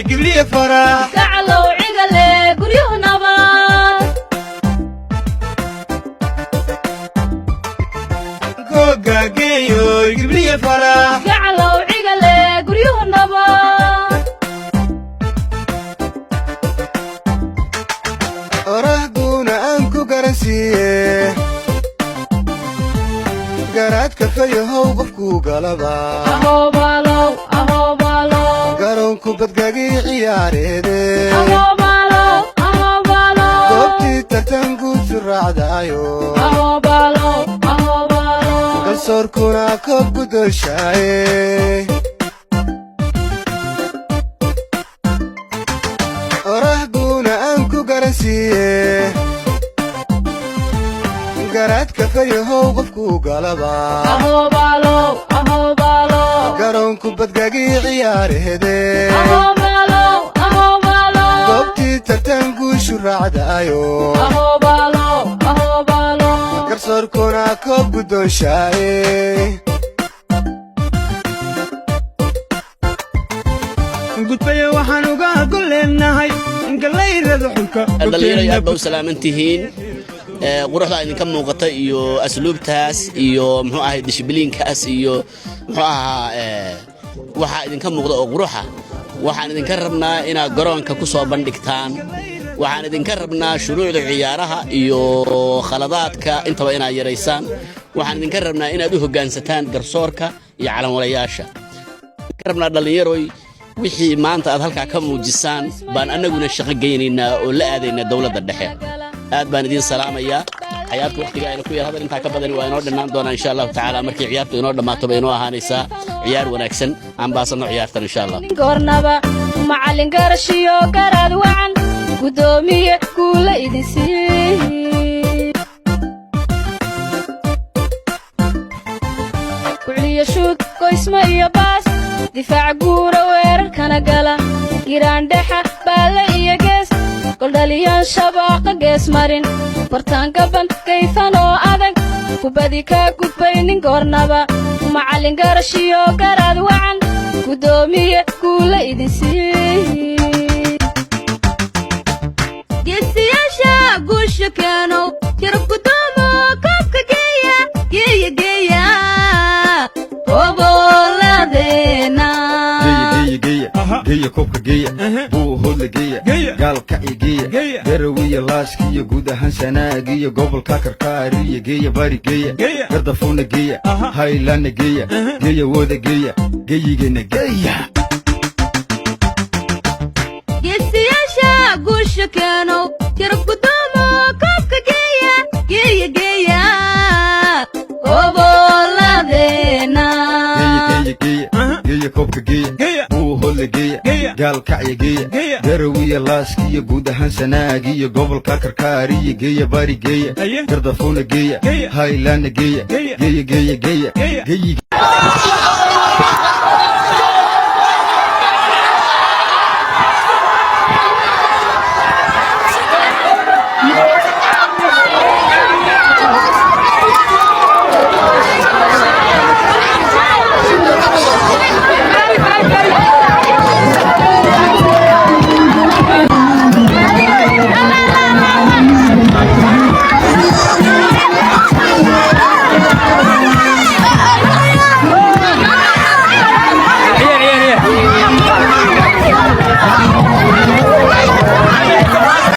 قبلي فرح قعلوا عقله قريه نبات قوقا قيو قبلي فرح قعلوا عقله قريه نبات رهقونا أنكو قرسيه قرات كفيه وقفكو قلبا أهو بالو قرونكو بدقاقي عياريدي أهو بالو قوبتي ترتنقو ترعدايو أهو بالو قصوركونا كوب قدوشاي رهقونا أنكو قرسيه قرات كفيه وقفكو قلبا أهو بالو قرونكو بدقاقي عياريدي أهو بالو قوبتي ترتنقو شرعدايو أهو بالو قصوركونا كوب قدوشاي قلت بيا وحنوقا كلنا هاي قليل حلكا dhalinyaro aad baa u salaamantihiin quruxda idinka muuqata iyo asluubtaas iyo muxuu ahay dishibiliinkaas iyo muxuu ahaa waxa idinka muuqda oo quruxa waxaan idinka rabnaa inaad garoonka ku soo bandhigtaan waxaan idinka rabnaa shuruucda ciyaaraha iyo khaladaadka intaba inaad yareysaan waxaan idinka rabnaa inaad u hoggaansataan garsoorka iyo calanwalayaasha rabnaa dhalinyaroy wixii maanta aad halka ka muujisaan baan anaguna shaqo geynaynaa oo la aadaynaa dawladda dhexe aad baan idin salaamayaa xayaadka waqtiga ayna ku yar hadal inta ka badan waa inoo dhinaan doona insha Allah taala markii ciyaartu inoo dhamaato bay inoo ahaanaysaa ciyaar wanaagsan aan baasano ciyaartan insha Allah gornaba macallin garashiyo garaad wacan gudoomiye kuula idin sii kuliya shoot qoysma iyo baas difaac guura weerarkana gala giraan dhexa baale iyo gees goldhaliyaan shabaaqa gees marin bartaanka ban kayfan oo adag kubadi ka gudbaynin goornaba macallin garashiyo garaad wacan gudoomiye kuula idin sii geesiyaasha guusha keenow jarab gudoomo koobka geeya goboladena geeya koobka geeya buu hoodla geeya gaalkaci geeya garawiya laaskiyo guud ahaan sanaagiyo gobolka karkaariyo geeya bari geeya gardafuuna geeya haylaana geeya geeya wooda geeya geeyigeenna geeya geesiyaasha guusha keenow jarab gudoomo koobka geeya goboladena geeya koobka geeya buu hoodla geeya gaalkacya geeya garawiya laaskiyo guud ahaan sanaagiyo gobolka karkaariyo geeya bari geeya gardafuuna geeya haylaana geeya geeya